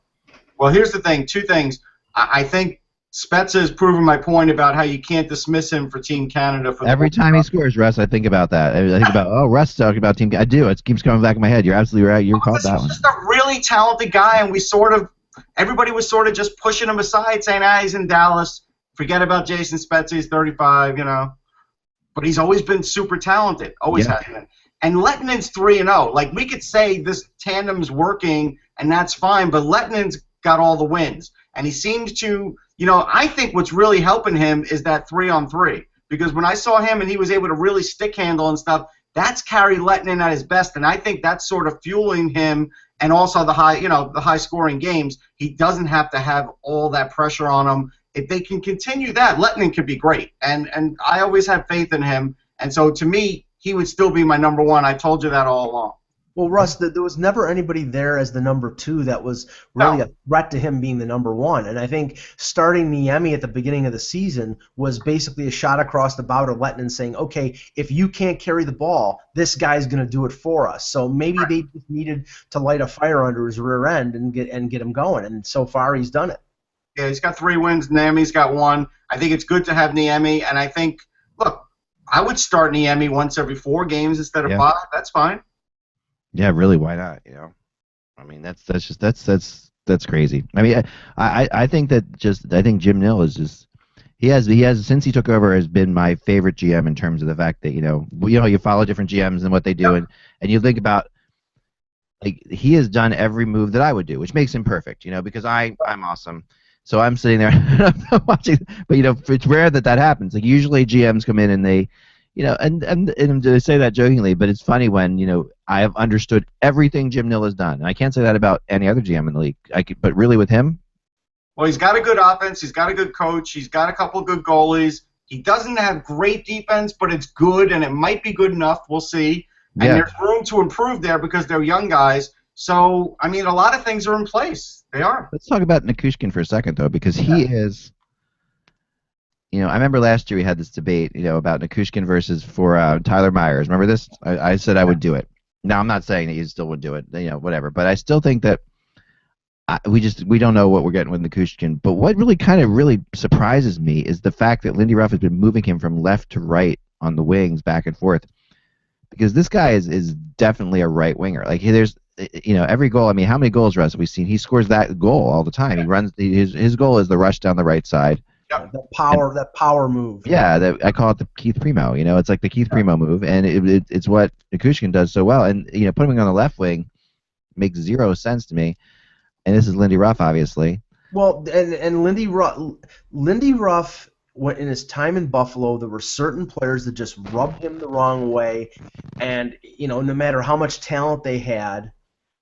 Well, here's the thing. 2 things. I think Spezza has proven my point about how you can't dismiss him for Team Canada. Every time he scores, Russ, I think about that. I think about, Russ talking about Team Canada. I do. It keeps coming back in my head. You're absolutely right. You called that one. He's just a really talented guy, and everybody was sort of just pushing him aside, saying, he's in Dallas. Forget about Jason Spezza. He's 35, But he's always been super talented. Always has been. And Lettinen's 3-0. Like, we could say this tandem's working, and that's fine, but Lettinen's got all the wins. And he seems to, I think what's really helping him is that 3-on-3. Because when I saw him and he was able to really stick handle and stuff, that's Kari Lettinen at his best. And I think that's sort of fueling him, and also the high scoring games. He doesn't have to have all that pressure on him. If they can continue that, Lettinen could be great. And I always have faith in him. And so to me, he would still be my number 1. I told you that all along. Well, Russ, there was never anybody there as the number 2 that was really a threat to him being the number 1. And I think starting Niemi at the beginning of the season was basically a shot across the bow to Lettinen saying, okay, if you can't carry the ball, this guy's going to do it for us. So maybe they just needed to light a fire under his rear end and get him going. And so far he's done it. Yeah, he's got 3 wins. Niemi's got 1. I think it's good to have Niemi. And I think, look, I would start Niemi once every 4 games instead of 5. That's fine. Yeah, really, why not? I mean, that's crazy. I mean, I think Jim Nill is just he has since he took over has been my favorite GM in terms of the fact that you follow different GMs and what they do and you think about like he has done every move that I would do, which makes him perfect. Because I'm awesome. So I'm sitting there watching, but it's rare that happens. Like usually GMs come in and they. And to say that jokingly, but it's funny when I have understood everything Jim Nill has done, and I can't say that about any other GM in the league. But really with him, well, he's got a good offense, he's got a good coach, he's got a couple of good goalies. He doesn't have great defense, but it's good, and it might be good enough. We'll see. And there's room to improve there because they're young guys. So I mean, a lot of things are in place. They are. Let's talk about Nichushkin for a second, though, because he is. I remember last year we had this debate, about Nichushkin versus for Tyler Myers. Remember this? I said I would do it. Now I'm not saying that you still would do it, whatever. But I still think that we don't know what we're getting with Nichushkin. But what really surprises me is the fact that Lindy Ruff has been moving him from left to right on the wings, back and forth, because this guy is definitely a right winger. Like there's every goal. I mean, how many goals, Russ, have we seen? He scores that goal all the time. He runs his goal is the rush down the right side. That power move. Yeah, I call it the Keith Primo. It's like the Keith Primo move, and it's what Nichushkin does so well. And putting him on the left wing makes 0 sense to me. And this is Lindy Ruff, obviously. Well, and Lindy Ruff, in his time in Buffalo, there were certain players that just rubbed him the wrong way, and no matter how much talent they had,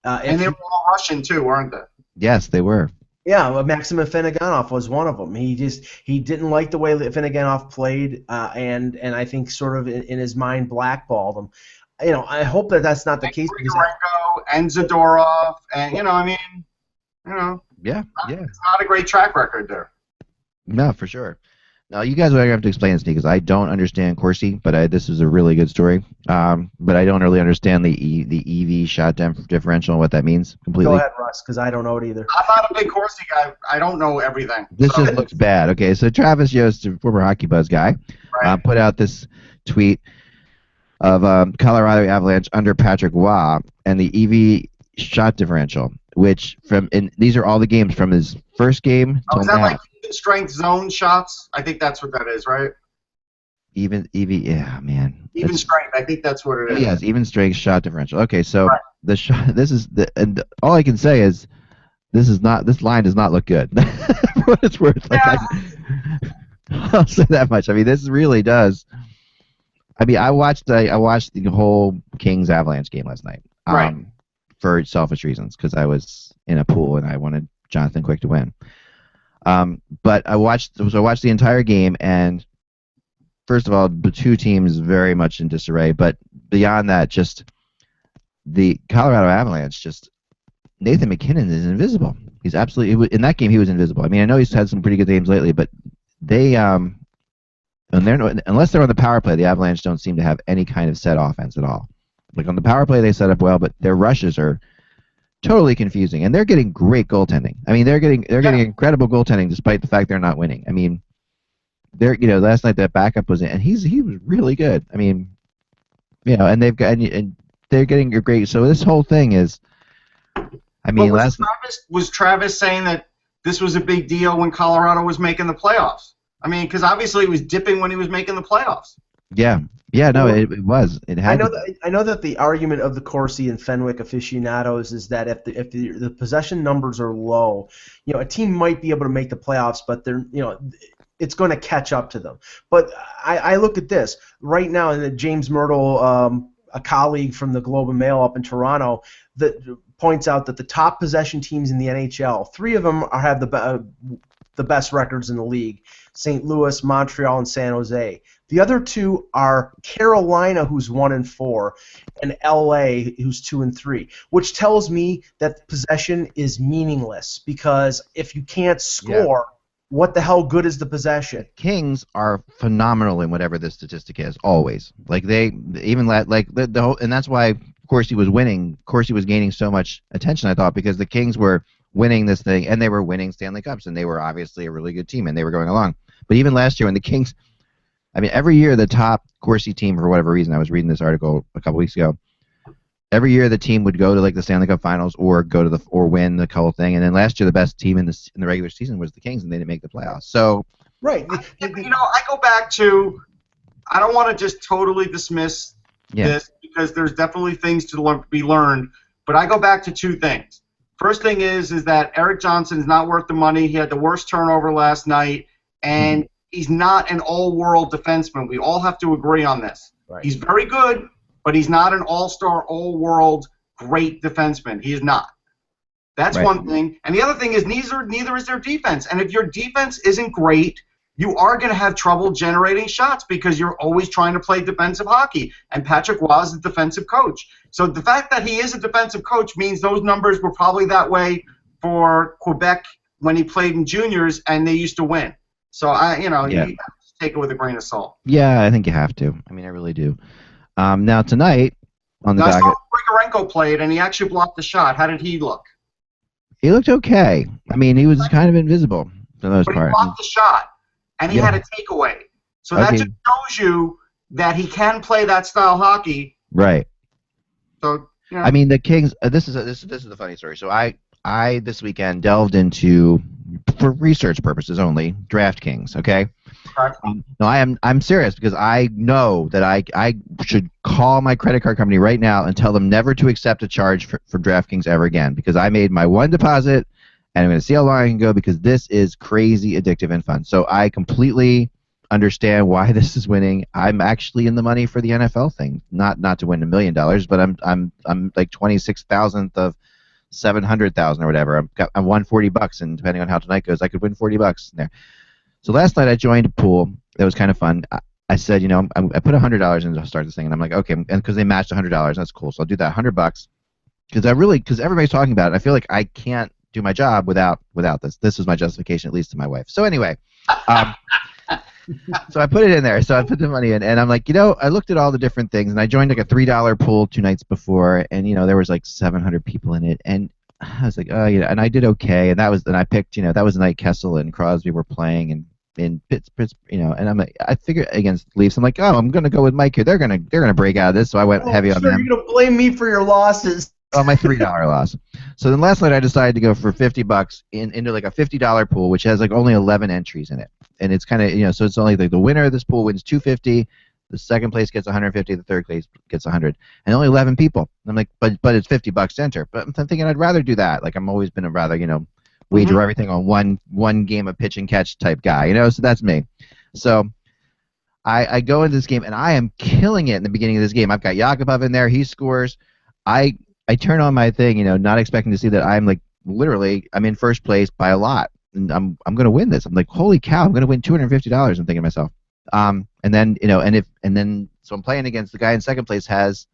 and they were all Russian too, weren't they? Yes, they were. Yeah, well, Maxim Afinogenov was one of them. He didn't like the way that Afinogenov played, and I think sort of in his mind blackballed him. I hope that that's not the And case because Grigorenko and Zadorov, and I mean, Yeah, yeah. it's not a great track record there. No, for sure. Now, you guys are going to have to explain this to me because I don't understand Corsi, but this is a really good story. But I don't really understand the EV shot differential and what that means completely. go ahead, Russ, because I don't know it either. I'm not a big Corsi guy. I don't know everything. This just looks bad. Okay, so Travis Yost, a former HockeyBuzz guy, Right. put out this tweet of Colorado Avalanche under Patrick Waugh and the EV shot differential, which these are all the games from his first game Oh, till is that now. like even strength zone shots? I think that's what that is, right? Even EV, yeah, man. Even strength. I think that's what it is. Yes, even strength shot differential. Okay, so Right. the shot. And all I can say is this line does not look good. For what it's worth, I'll say that much. I mean, this really does. I mean, I watched the whole Kings Avalanche game last night. Right. For selfish reasons, because I was in a pool and I wanted Jonathan Quick to win. But I watched the entire game, and first of all, the two teams very much in disarray. But beyond that, just the Colorado Avalanche, just Nathan McKinnon is invisible. He's absolutely in that game. He was invisible. I mean, I know he's had some pretty good games lately, but they unless they're on the power play, the Avalanche don't seem to have any kind of set offense at all. Like on the power play, they set up well, but their rushes are totally confusing, and they're getting great goaltending. I mean, they're getting incredible goaltending despite the fact they're not winning. I mean, last night that backup was in, and he was really good. I mean, and they're getting a great. So this whole thing is, I mean, was Travis saying that this was a big deal when Colorado was making the playoffs? I mean, because obviously he was dipping when he was making the playoffs. Yeah, no, it was. It had. I know that the argument of the Corsi and Fenwick aficionados is that if the possession numbers are low, a team might be able to make the playoffs, but it's going to catch up to them. But I look at this right now, and James Myrtle, a colleague from the Globe and Mail up in Toronto, that points out that the top possession teams in the NHL, 3 of them have the best records in the league: St. Louis, Montreal, and San Jose. The other 2 are Carolina, who's 1-4, and LA, who's 2-3, which tells me that possession is meaningless because if you can't score, what the hell good is the possession? Kings are phenomenal in whatever the statistic is, always. Like they even the whole, and that's why Corsi was winning. Corsi was gaining so much attention, I thought, because the Kings were winning this thing, and they were winning Stanley Cups, and they were obviously a really good team, and they were going along. But even last year when the Kings, I mean, every year the top Corsi team, for whatever reason, I was reading this article a couple weeks ago, every year the team would go to like the Stanley Cup Finals or win the whole thing, and then last year the best team in the regular season was the Kings, and they didn't make the playoffs. So right, I go back to, I don't want to just totally dismiss this because there's definitely things to be learned, but I go back to 2 things. First thing is that Eric Johnson is not worth the money. He had the worst turnover last night, and he's not an all-world defenseman. We all have to agree on this. Right. He's very good, but he's not an all-star, all-world great defenseman. He is not. That's one thing. And the other thing is neither is their defense. And if your defense isn't great, you are going to have trouble generating shots because you're always trying to play defensive hockey. And Patrick Waugh is a defensive coach. So the fact that he is a defensive coach means those numbers were probably that way for Quebec when he played in juniors and they used to win. So you have to take it with a grain of salt. Yeah, I think you have to. I mean, I really do. Now tonight on the docket, I saw Grigorenko played and he actually blocked the shot. How did he look? He looked okay. I mean, he was kind of invisible for the most part. He blocked the shot and he had a takeaway. So that just shows you that he can play that style hockey. Right. So I mean, the Kings. This is a funny story. So I this weekend delved into, for research purposes only, DraftKings. Okay. No, I'm serious because I know that I should call my credit card company right now and tell them never to accept a charge for DraftKings ever again because I made my one deposit and I'm going to see how long I can go because this is crazy addictive and fun. So I completely understand why this is winning. I'm actually in the money for the NFL thing, not to win $1 million, but I'm like 26,000th of 700,000 or whatever. I won $40, and depending on how tonight goes, I could win $40 in there. So last night I joined a pool that was kind of fun. I said, I put $100 in to start this thing, and I'm like, okay, and because they matched $100, that's cool. So I'll do that $100 because everybody's talking about it. I feel like I can't do my job without this. This is my justification, at least to my wife. So anyway, so I put it in there. So I put the money in, and I'm like, I looked at all the different things, and I joined like a $3 pool 2 nights before, and there was like 700 people in it, and I was like, oh, and I did okay, and I picked, that was the night Kessel and Crosby were playing, and in Pittsburgh, and I'm like, I figured against Leafs, I'm like, oh, I'm gonna go with Mike here. They're gonna break out of this, so I went heavy on them. You're gonna blame me for your losses. Oh, my $3 loss. So then last night I decided to go for $50 into like a $50 pool, which has like only 11 entries in it, and it's kind of so it's only like the winner of this pool wins $250, the second place gets $150, the third place gets $100, and only 11 people. I'm like, but it's $50 to enter. But I'm thinking I'd rather do that. Like I'm always been a rather wager everything on one game of pitch and catch type guy, so that's me. So I go into this game and I am killing it in the beginning of this game. I've got Yakupov in there, he scores. I turn on my thing, not expecting to see that I'm like literally I'm in first place by a lot, and I'm gonna win this. I'm like, holy cow, I'm gonna win $250. I'm thinking to myself. And then so I'm playing against the guy in second place has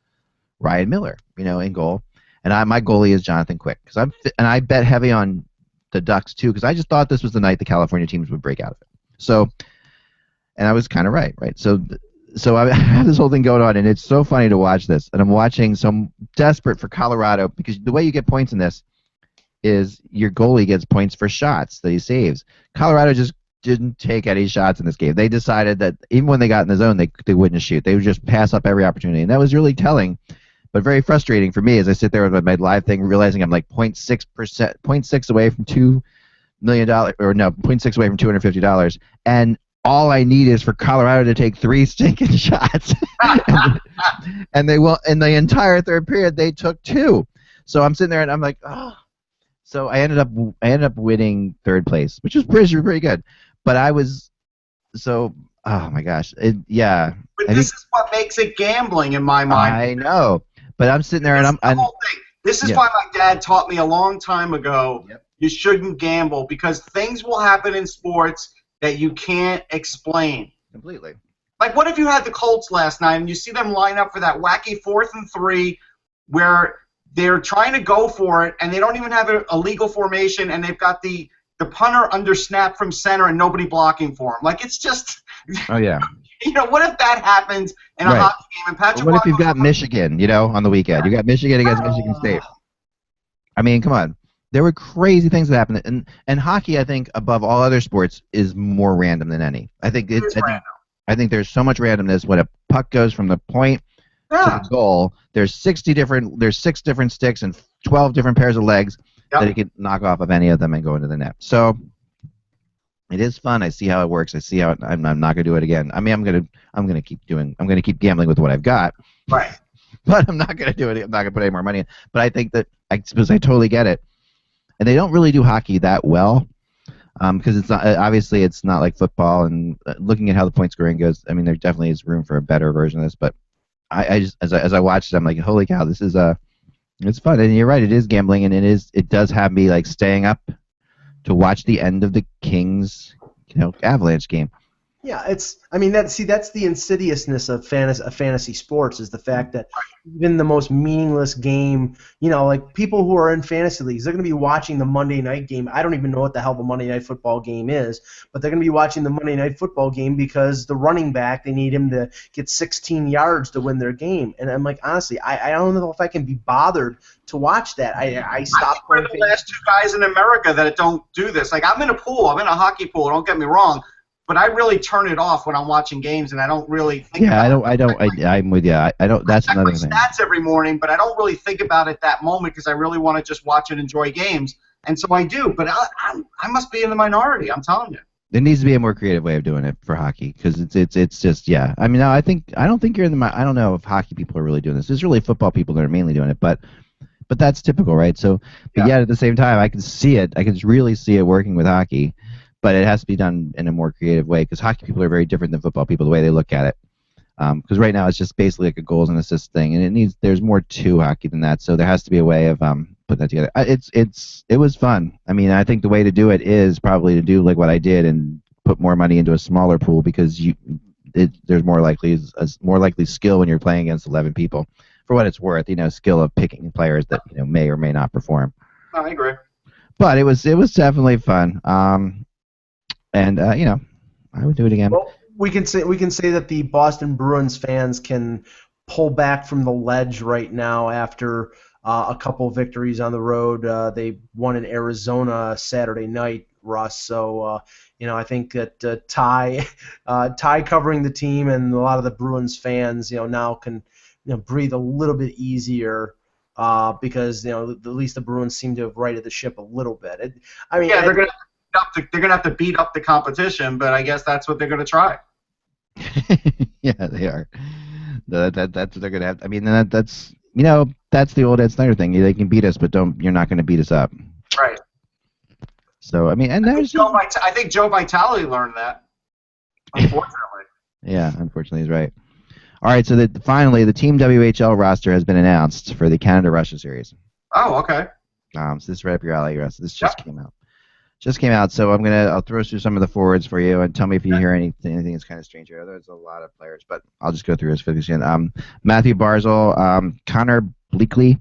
Ryan Miller, in goal, and my goalie is Jonathan Quick and I bet heavy on the Ducks too because I just thought this was the night the California teams would break out of it. So, and I was kind of right. So I have this whole thing going on, and it's so funny to watch this. And I'm watching, so I'm desperate for Colorado because the way you get points in this is your goalie gets points for shots that he saves. Colorado just didn't take any shots in this game. They decided that even when they got in the zone, they wouldn't shoot. They would just pass up every opportunity, and that was really telling, but very frustrating for me as I sit there with my live thing, realizing I'm like 0.6% away from $2 million, or no, 0.6 away from $250, and all I need is for Colorado to take 3 stinking shots, and they will. In the entire third period, they took 2. So I'm sitting there and I'm like, oh. So I ended up winning third place, which was pretty good. But I was oh my gosh, yeah. But this is what makes it gambling in my mind. I know, but I'm sitting there and I'm. The whole thing. This is why my dad taught me a long time ago. Yep. You shouldn't gamble because things will happen in sports that you can't explain. Completely. Like, what if you had the Colts last night and you see them line up for that wacky 4th and 3 where they're trying to go for it and they don't even have a legal formation and they've got the punter under snap from center and nobody blocking for him. Like, it's just... Oh, yeah. What if that happens in a hockey game? And Patrick what if you've got Michigan, on the weekend? You got Michigan against Michigan State. I mean, come on. There were crazy things that happened, and hockey, I think, above all other sports, is more random than any. I think there's so much randomness when a puck goes from the point to the goal. There's 6 different sticks and 12 different pairs of legs that you can knock off of any of them and go into the net. So it is fun. I see how it works. I see how I'm not gonna do it again. I mean, I'm gonna keep gambling with what I've got. Right. But I'm not gonna do it. I'm not gonna put any more money in. But I think that I suppose I totally get it. And they don't really do hockey that well because it's not like football. And looking at how the point scoring goes, I mean, there definitely is room for a better version of this. But I just as I watched it, I'm like, holy cow, this is it's fun. And you're right, it is gambling, and it does have me like staying up to watch the end of the Kings, Avalanche game. Yeah, that's the insidiousness of fantasy sports is the fact that even the most meaningless game, like people who are in fantasy leagues, they're going to be watching the Monday night game. I don't even know what the hell the Monday night football game is, but they're going to be watching the Monday night football game because the running back, they need him to get 16 yards to win their game. And I'm like, honestly, I don't know if I can be bothered to watch that. I stopped playing. We're the last 2 guys in America that don't do this. Like, I'm in a pool. I'm in a hockey pool. Don't get me wrong. But I really turn it off when I'm watching games, and I don't really think about it. I'm with you. I don't. That's another thing. I check my stats every morning, but I don't really think about it that moment because I really want to just watch and enjoy games, and so I do. But I must be in the minority. I'm telling you. There needs to be a more creative way of doing it for hockey because it's just I mean, I don't think you're in the. I don't know if hockey people are really doing this. It's really football people that are mainly doing it, but that's typical, right? So, but yet at the same time, I can see it. I can really see it working with hockey. But it has to be done in a more creative way because hockey people are very different than football people, the way they look at it. Because right now it's just basically like a goals and assists thing, and there's more to hockey than that. So there has to be a way of putting that together. It was fun. I mean, I think the way to do it is probably to do like what I did and put more money into a smaller pool because there's more likely skill when you're playing against 11 people. For what it's worth, skill of picking players that may or may not perform. No, I agree. But it was definitely fun. And I would do it again. Well, we can say that the Boston Bruins fans can pull back from the ledge right now after a couple victories on the road. They won in Arizona Saturday night, Russ. So I think that Ty covering the team and a lot of the Bruins fans now can breathe a little bit easier. Because at least the Bruins seem to have righted the ship a little bit. They're gonna have to beat up the competition, but I guess that's what they're gonna try. Yeah, they are. That's what they're gonna have. I mean, that's the old Ed Snyder thing. They can beat us, but you're not gonna beat us up. Right. So I mean, and I think Joe Vitale learned that. Unfortunately. Yeah, unfortunately, he's right. All right, so finally, the Team WHL roster has been announced for the Canada-Russia series. Oh, okay. So this is right up your alley, Russ. This just came out. So I'll throw through some of the forwards for you and tell me if you hear anything that's kind of strange here. There's a lot of players, but I'll just go through as quickly as I can. Matthew Barzal, Connor Blakely,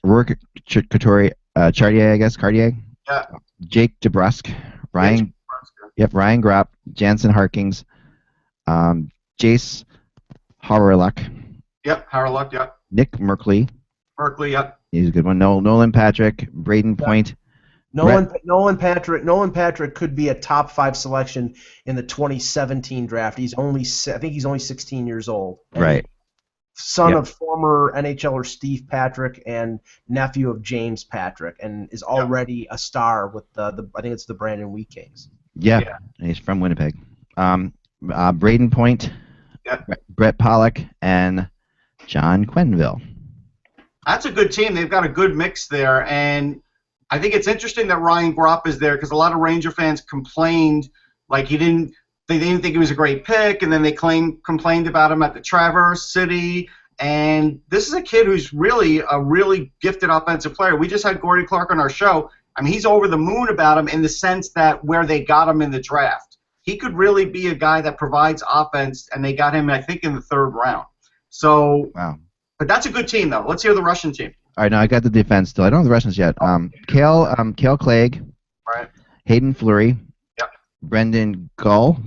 Rourke Cartier, Cartier. Yeah. Jake DeBrusk, Ryan Gropp, Jansen Harkings, Jace Hawryluk. Yep, Hawryluk, yep. Nick Merkley, yep. He's a good one. Nolan Patrick, Braden Point. Nolan Patrick could be a top 5 selection in the 2017 draft. I think he's only 16 years old. Right. Son of former NHLer Steve Patrick and nephew of James Patrick, and is already a star with I think it's the Brandon Wheat Kings. Yeah. And he's from Winnipeg. Braden Point, Brett Pollock, and John Quenneville. That's a good team. They've got a good mix there, and I think it's interesting that Ryan Gropp is there because a lot of Ranger fans complained they didn't think he was a great pick, and then they complained about him at the Traverse City. And this is a kid who's really a really gifted offensive player. We just had Gordy Clark on our show. I mean, he's over the moon about him in the sense that where they got him in the draft. He could really be a guy that provides offense, and they got him, I think, in the 3rd round. So, wow. But that's a good team, though. Let's hear the Russian team. All right, now I got the defense still. I don't have the Russians yet. Cale Clegg. Right. Hayden Fleury. Yep. Brendan Gull.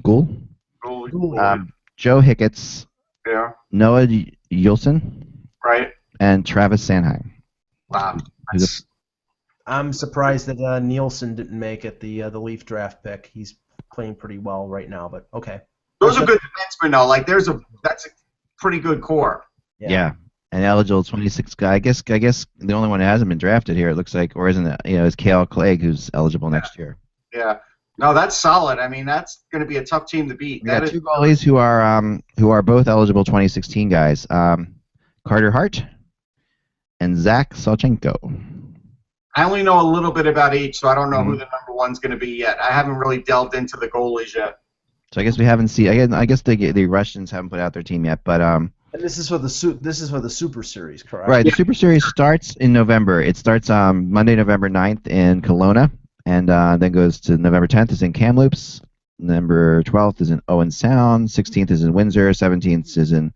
Joe Hicketts. Yeah. Noah Yulson. Right. And Travis Sanheim. Wow. I'm surprised that Nielsen didn't make it the Leaf draft pick. He's playing pretty well right now, but okay. Those are good defensemen, though. That's a pretty good core. Yeah. An eligible 26 guy. I guess the only one who hasn't been drafted here, it looks like, or isn't it? Is Cale Clegg, who's eligible next year. Yeah. No, that's solid. I mean, that's going to be a tough team to beat. We got 2 goalies who are both eligible 2016 guys. Carter Hart and Zach Salchenko. I only know a little bit about each, so I don't know who the number 1's going to be yet. I haven't really delved into the goalies yet. So I guess we haven't seen. I guess the Russians haven't put out their team yet, but And this is for the Super Series, correct? Right. The Super Series starts in November. It starts Monday, November 9th in Kelowna, and then goes to November 10th is in Kamloops. November 12th is in Owen Sound. 16th is in Windsor. 17th is in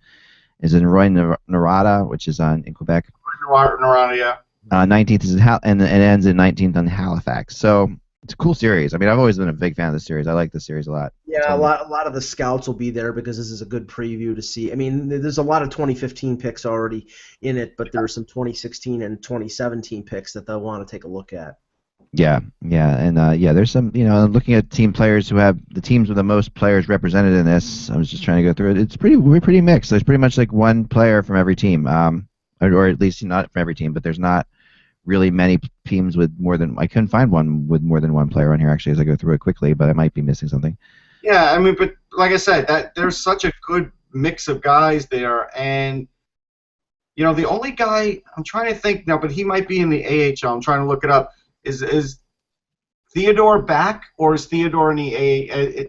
Roy Norada, which is in Quebec. Norada, yeah. 19th is in and it ends in 19th in Halifax. So it's a cool series. I mean, I've always been a big fan of the series. I like the series a lot. Yeah, a lot of the scouts will be there because this is a good preview to see. I mean, there's a lot of 2015 picks already in it, but there are some 2016 and 2017 picks that they'll want to take a look at. Yeah, and there's some, looking at team players who have the teams with the most players represented in this. I was just trying to go through it. We're pretty mixed. There's pretty much like one player from every team, or at least not from every team, but there's not really many teams with more than. I couldn't find one with more than one player on here actually as I go through it quickly, but I might be missing something. Yeah, I mean, but like I said, that there's such a good mix of guys there, and the only guy I'm trying to think now, but he might be in the AHL. I'm trying to look it up. Is Theodore back, or is Theodore in the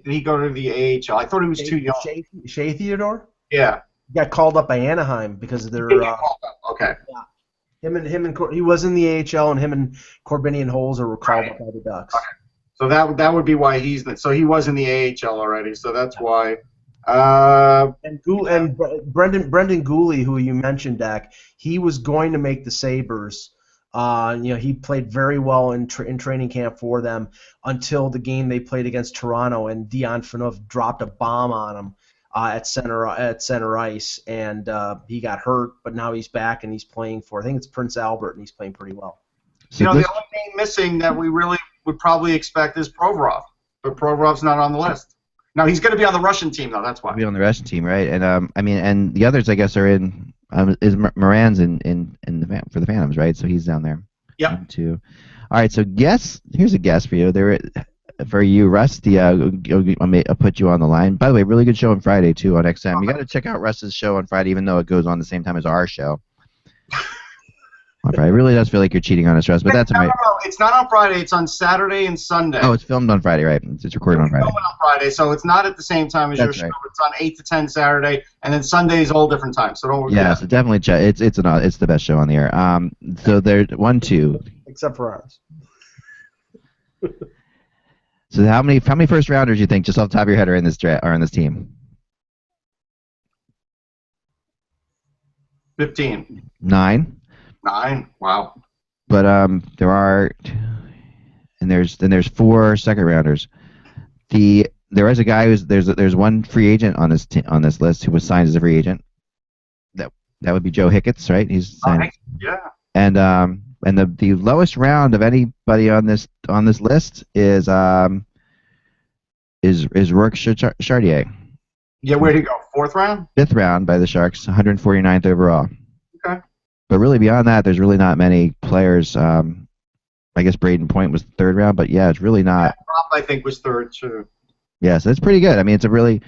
did he go to the AHL? I thought he was too young. Shea Theodore? Yeah. He got called up by Anaheim because of their. Okay. Yeah. He was in the AHL, and him and Corbinian Holzer were called up by the Ducks. Okay. So that would be why so he was in the AHL already. So that's why. And Brendan Gooley, who you mentioned, Dak, he was going to make the Sabres. He played very well in training camp for them until the game they played against Toronto, and Dion Phaneuf dropped a bomb on him at center ice, and he got hurt. But now he's back and he's playing for, I think it's Prince Albert, and he's playing pretty well. So the only name missing that we really would probably expect is Provorov, but Provorov's not on the list. No, he's going to be on the Russian team though. That's why. He'll be on the Russian team, right? And and the others, I guess, are in. Is Moran's in for the Phantoms, right? So he's down there. Yeah. Too. All right. So here's a guess for you. For you, Rusty. I'll put you on the line. By the way, really good show on Friday too on XM. You got to check out Russ's show on Friday, even though it goes on the same time as our show. On Friday. It really does feel like you're cheating on us, Russ, but that's all right. No, it's not on Friday. It's on Saturday and Sunday. Oh, it's filmed on Friday, right? It's recorded on Friday. It's filmed on Friday, so it's not at the same time as your show. Right. It's on 8 to 10 Saturday, and then Sunday is a whole different time. So don't. Yeah, so definitely check. It's the best show on the air. So there's 1, 2. Except for ours. So how many first rounders do you think, just off the top of your head, are in this team? 15. 9. 9. Wow. But there's 4 second rounders. There is a guy there's one free agent on this list who was signed as a free agent. That would be Joe Hicketts, right? He's signed. Yeah. And the lowest round of anybody on this list is Rourke Chartier. Yeah, where'd he go? 4th round? 5th round by the Sharks, 149th overall. Okay. But really, beyond that, there's really not many players. I guess Braden Point was the 3rd round, but yeah, it's really not. Yeah, Rob, I think, was 3rd too. Yeah, so it's pretty good. I mean, it's a good.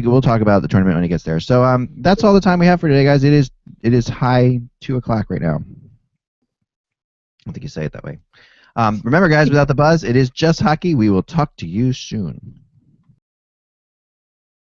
We'll talk about the tournament when it gets there. So that's all the time we have for today, guys. It is high 2 o'clock right now. I don't think you say it that way. Remember, guys, without the buzz, it is just hockey. We will talk to you soon.